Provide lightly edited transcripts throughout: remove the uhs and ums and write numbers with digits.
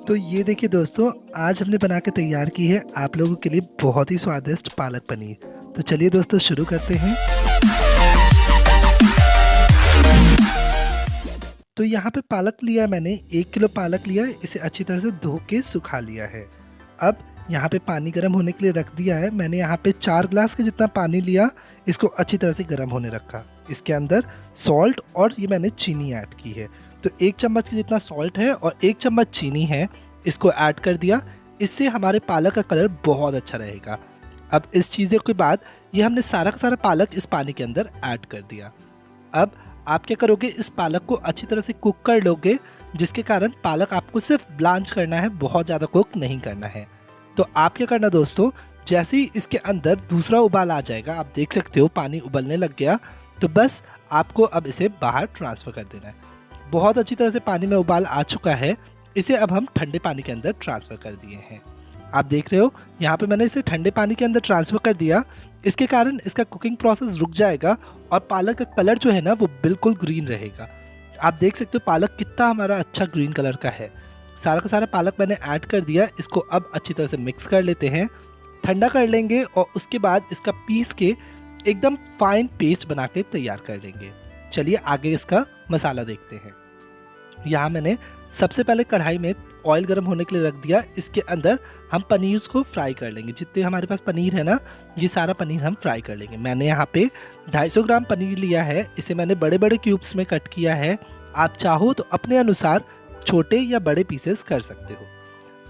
तो ये देखिए दोस्तों, आज हमने बना के तैयार की है आप लोगों के लिए बहुत ही स्वादिष्ट पालक पनीर। तो चलिए दोस्तों शुरू करते हैं। तो यहाँ पे पालक लिया है मैंने, 1 किलो पालक लिया है। इसे अच्छी तरह से धो के सुखा लिया है। अब यहाँ पे पानी गर्म होने के लिए रख दिया है। मैंने यहाँ पे 4 ग्लास के जितना पानी लिया, इसको अच्छी तरह से गर्म होने रखा। इसके अंदर सॉल्ट और ये मैंने चीनी ऐड की है। तो 1 चम्मच के जितना सॉल्ट है और 1 चम्मच चीनी है, इसको ऐड कर दिया। इससे हमारे पालक का कलर बहुत अच्छा रहेगा। अब इस चीज़ों के बाद ये हमने सारा का सारा पालक इस पानी के अंदर ऐड कर दिया। अब आप क्या करोगे, इस पालक को अच्छी तरह से कुक कर लोगे, जिसके कारण पालक आपको सिर्फ ब्लांच करना है, बहुत ज़्यादा कुक नहीं करना है। तो आप क्या करना दोस्तों, जैसे ही इसके अंदर दूसरा उबाल आ जाएगा, आप देख सकते हो पानी उबलने लग गया, तो बस आपको अब इसे बाहर ट्रांसफ़र कर देना है। बहुत अच्छी तरह से पानी में उबाल आ चुका है। इसे अब हम ठंडे पानी के अंदर ट्रांसफ़र कर दिए हैं। आप देख रहे हो यहाँ पे मैंने इसे ठंडे पानी के अंदर ट्रांसफ़र कर दिया। इसके कारण इसका कुकिंग प्रोसेस रुक जाएगा और पालक का कलर जो है ना, वो बिल्कुल ग्रीन रहेगा। आप देख सकते हो पालक कितना हमारा अच्छा ग्रीन कलर का है। सारा का सारा पालक मैंने ऐड कर दिया। इसको अब अच्छी तरह से मिक्स कर लेते हैं, ठंडा कर लेंगे और उसके बाद इसका पीस के एकदम फाइन पेस्ट बना के तैयार कर लेंगे। चलिए आगे इसका मसाला देखते हैं। यहाँ मैंने सबसे पहले कढ़ाई में ऑयल गर्म होने के लिए रख दिया। इसके अंदर हम पनीर को फ्राई कर लेंगे। जितने हमारे पास पनीर है ना, ये सारा पनीर हम फ्राई कर लेंगे। मैंने यहाँ पे 250 ग्राम पनीर लिया है। इसे मैंने बड़े बड़े क्यूब्स में कट किया है। आप चाहो तो अपने अनुसार छोटे या बड़े पीसेस कर सकते हो।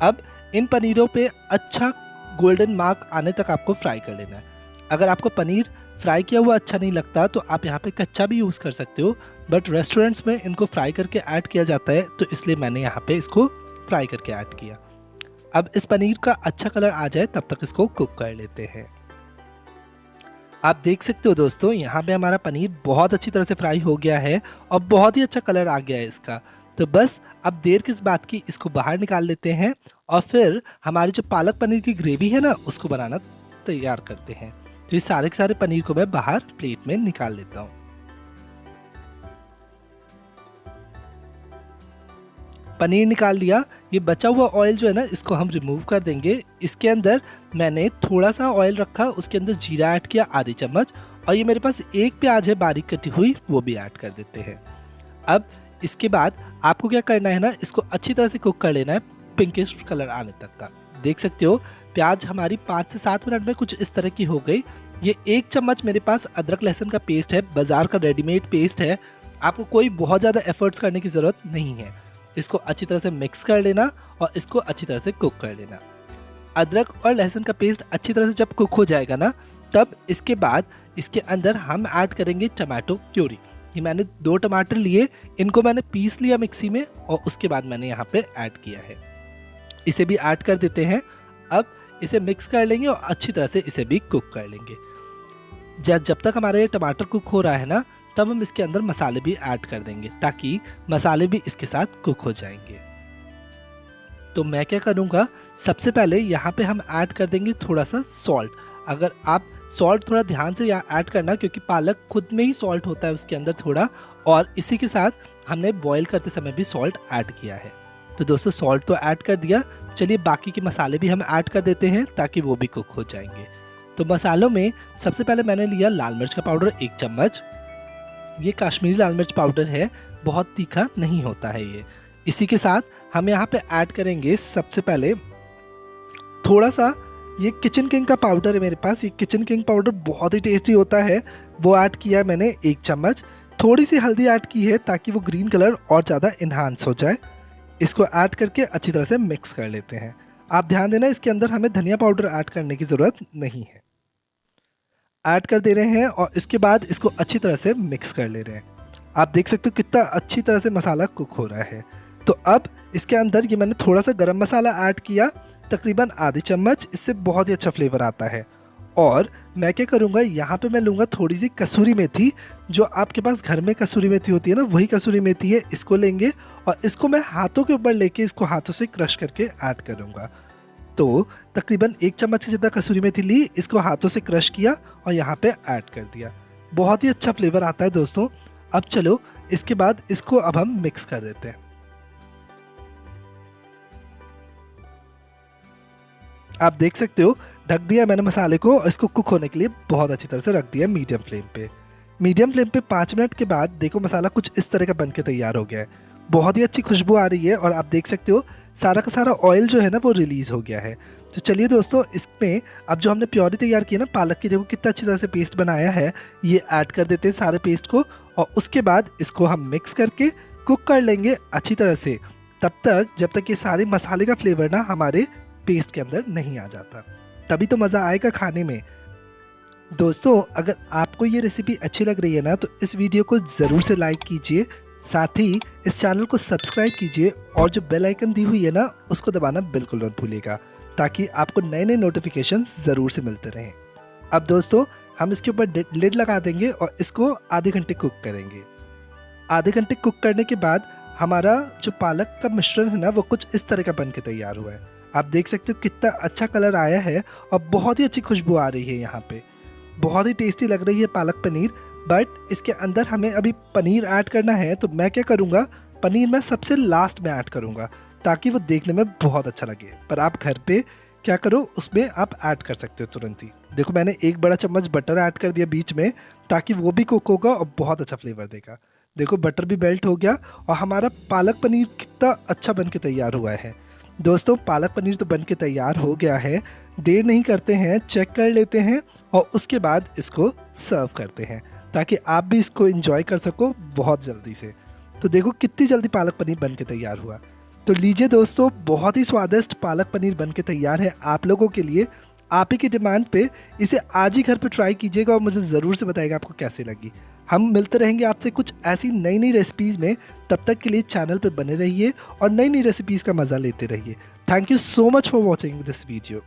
अब इन पनीरों पे अच्छा गोल्डन मार्क आने तक आपको फ्राई कर लेना है। अगर आपको पनीर फ्राई किया हुआ अच्छा नहीं लगता तो आप यहाँ पे कच्चा भी यूज़ कर सकते हो, बट रेस्टोरेंट्स में इनको फ्राई करके ऐड किया जाता है, तो इसलिए मैंने यहाँ पे इसको फ्राई करके ऐड किया। अब इस पनीर का अच्छा कलर आ जाए तब तक इसको कुक कर लेते हैं। आप देख सकते हो दोस्तों, यहाँ पे हमारा पनीर बहुत अच्छी तरह से फ्राई हो गया है और बहुत ही अच्छा कलर आ गया है इसका। तो बस अब देर किस बात की, इसको बाहर निकाल लेते हैं और फिर हमारी जो पालक पनीर की ग्रेवी है ना, उसको बनाना तैयार करते हैं। तो ये सारे के सारे पनीर को मैं बाहर प्लेट में निकाल लेता हूँ। पनीर निकाल लिया। ये बचा हुआ ऑयल जो है ना, इसको हम रिमूव कर देंगे। इसके अंदर मैंने थोड़ा सा ऑयल रखा, उसके अंदर जीरा ऐड किया आधी चम्मच, और ये मेरे पास 1 प्याज है बारीक कटी हुई, वो भी ऐड कर देते हैं। अब इसके बाद आपको क्या करना है ना, इसको अच्छी तरह से कुक कर लेना है, पिंकिश कलर आने तक का। देख सकते हो प्याज हमारी 5 से 7 मिनट में कुछ इस तरह की हो गई। ये 1 चम्मच मेरे पास अदरक लहसुन का पेस्ट है, बाज़ार का रेडीमेड पेस्ट है। आपको कोई बहुत ज़्यादा एफर्ट्स करने की ज़रूरत नहीं है। इसको अच्छी तरह से मिक्स कर लेना और इसको अच्छी तरह से कुक कर लेना। अदरक और लहसुन का पेस्ट अच्छी तरह से जब कुक हो जाएगा ना, तब इसके बाद इसके अंदर हम ऐड करेंगे टमाटो प्यूरी। ये मैंने 2 टमाटर लिए, इनको मैंने पीस लिया मिक्सी में और उसके बाद मैंने यहाँ पे ऐड किया है। इसे भी ऐड कर देते हैं। अब इसे मिक्स कर लेंगे और अच्छी तरह से इसे भी कुक कर लेंगे। जब तक हमारा ये टमाटर कुक हो रहा है ना, तब हम इसके अंदर मसाले भी ऐड कर देंगे, ताकि मसाले भी इसके साथ कुक हो जाएंगे। तो मैं क्या करूँगा, सबसे पहले यहाँ पे हम ऐड कर देंगे थोड़ा सा सॉल्ट। अगर आप सॉल्ट थोड़ा ध्यान से ऐड करना, क्योंकि पालक खुद में ही सॉल्ट होता है उसके अंदर थोड़ा, और इसी के साथ हमने बॉईल करते समय भी सॉल्ट ऐड किया है। तो दोस्तों सॉल्ट तो ऐड कर दिया। चलिए बाकी के मसाले भी हम ऐड कर देते हैं, ताकि वो भी कुक हो जाएंगे। तो मसालों में सबसे पहले मैंने लिया लाल मिर्च का पाउडर 1 चम्मच। ये कश्मीरी लाल मिर्च पाउडर है, बहुत तीखा नहीं होता है ये। इसी के साथ हम यहाँ पे ऐड करेंगे सबसे पहले थोड़ा सा ये किचन किंग का पाउडर है मेरे पास। ये किचन किंग पाउडर बहुत ही टेस्टी होता है, वो ऐड किया है मैंने 1 चम्मच। थोड़ी सी हल्दी ऐड की है, ताकि वो ग्रीन कलर और ज़्यादा इन्हांस हो जाए। इसको ऐड करके अच्छी तरह से मिक्स कर लेते हैं। आप ध्यान देना, इसके अंदर हमें धनिया पाउडर ऐड करने की ज़रूरत नहीं है। ऐड कर दे रहे हैं और इसके बाद इसको अच्छी तरह से मिक्स कर ले रहे हैं। आप देख सकते हो कितना अच्छी तरह से मसाला कुक हो रहा है। तो अब इसके अंदर ये मैंने थोड़ा सा गरम मसाला ऐड किया, तकरीबन आधी चम्मच। इससे बहुत ही अच्छा फ्लेवर आता है। और मैं क्या करूँगा, यहाँ पे मैं लूँगा थोड़ी सी कसूरी मेथी। जो आपके पास घर में कसूरी मेथी होती है ना, वही कसूरी मेथी है। इसको लेंगे और इसको मैं हाथों के ऊपर लेके इसको हाथों से क्रश करके ऐड करूँगा। तो तकरीबन 1 चम्मच की जितना कसूरी मेथी ली, इसको हाथों से क्रश किया और यहाँ पे ऐड कर दिया। बहुत ही अच्छा फ्लेवर आता है दोस्तों। अब चलो इसके बाद इसको अब हम मिक्स कर देते हैं। आप देख सकते हो ढक दिया मैंने मसाले को और इसको कुक होने के लिए बहुत अच्छी तरह से रख दिया मीडियम फ्लेम पे। मीडियम फ्लेम पे 5 मिनट के बाद देखो मसाला कुछ इस तरह का बन के तैयार हो गया है। बहुत ही अच्छी खुशबू आ रही है और आप देख सकते हो सारा का सारा ऑयल जो है ना वो रिलीज़ हो गया है। तो चलिए दोस्तों इसमें अब जो हमने प्योरी तैयार की है ना पालक की, देखो कितना अच्छी तरह से पेस्ट बनाया है, ये ऐड कर देते हैं सारे पेस्ट को और उसके बाद इसको हम मिक्स करके कुक कर लेंगे अच्छी तरह से, तब तक जब तक ये सारे मसाले का फ्लेवर ना हमारे पेस्ट के अंदर नहीं आ जाता, तभी तो मज़ा आएगा खाने में। दोस्तों अगर आपको ये रेसिपी अच्छी लग रही है ना तो इस वीडियो को ज़रूर से लाइक कीजिए, साथ ही इस चैनल को सब्सक्राइब कीजिए और जो बेल आइकन दी हुई है ना उसको दबाना बिल्कुल मत भूलिएगा, ताकि आपको नए नए नोटिफिकेशन ज़रूर से मिलते रहें। अब दोस्तों हम इसके ऊपर लिड लगा देंगे और इसको आधे घंटे कुक करेंगे। आधे घंटे कुक करने के बाद हमारा जो पालक का मिश्रण है ना वो कुछ इस तरह का बन के तैयार हुआ है। आप देख सकते हो कितना अच्छा कलर आया है और बहुत ही अच्छी खुशबू आ रही है यहाँ पे। बहुत ही टेस्टी लग रही है पालक पनीर। बट इसके अंदर हमें अभी पनीर ऐड करना है, तो मैं क्या करूँगा, पनीर मैं सबसे लास्ट में ऐड करूँगा ताकि वो देखने में बहुत अच्छा लगे। पर आप घर पे क्या करो, उसमें आप ऐड कर सकते हो तुरंत ही। देखो मैंने 1 बड़ा चम्मच बटर ऐड कर दिया बीच में, ताकि वो भी कुक होगा और बहुत अच्छा फ्लेवर देगा। देखो बटर भी मेल्ट हो गया और हमारा पालक पनीर कितना अच्छा बन के तैयार हुआ है। दोस्तों पालक पनीर तो बन के तैयार हो गया है, देर नहीं करते हैं, चेक कर लेते हैं और उसके बाद इसको सर्व करते हैं ताकि आप भी इसको एंजॉय कर सको बहुत जल्दी से। तो देखो कितनी जल्दी पालक पनीर बन के तैयार हुआ। तो लीजिए दोस्तों, बहुत ही स्वादिष्ट पालक पनीर बन के तैयार है आप लोगों के लिए। आप ही की डिमांड पे इसे आज ही घर पे ट्राई कीजिएगा और मुझे ज़रूर से बताइएगा आपको कैसी लगी। हम मिलते रहेंगे आपसे कुछ ऐसी नई नई रेसिपीज़ में। तब तक के लिए चैनल पे बने रहिए और नई नई रेसिपीज़ का मज़ा लेते रहिए। Thank you so much for watching this video.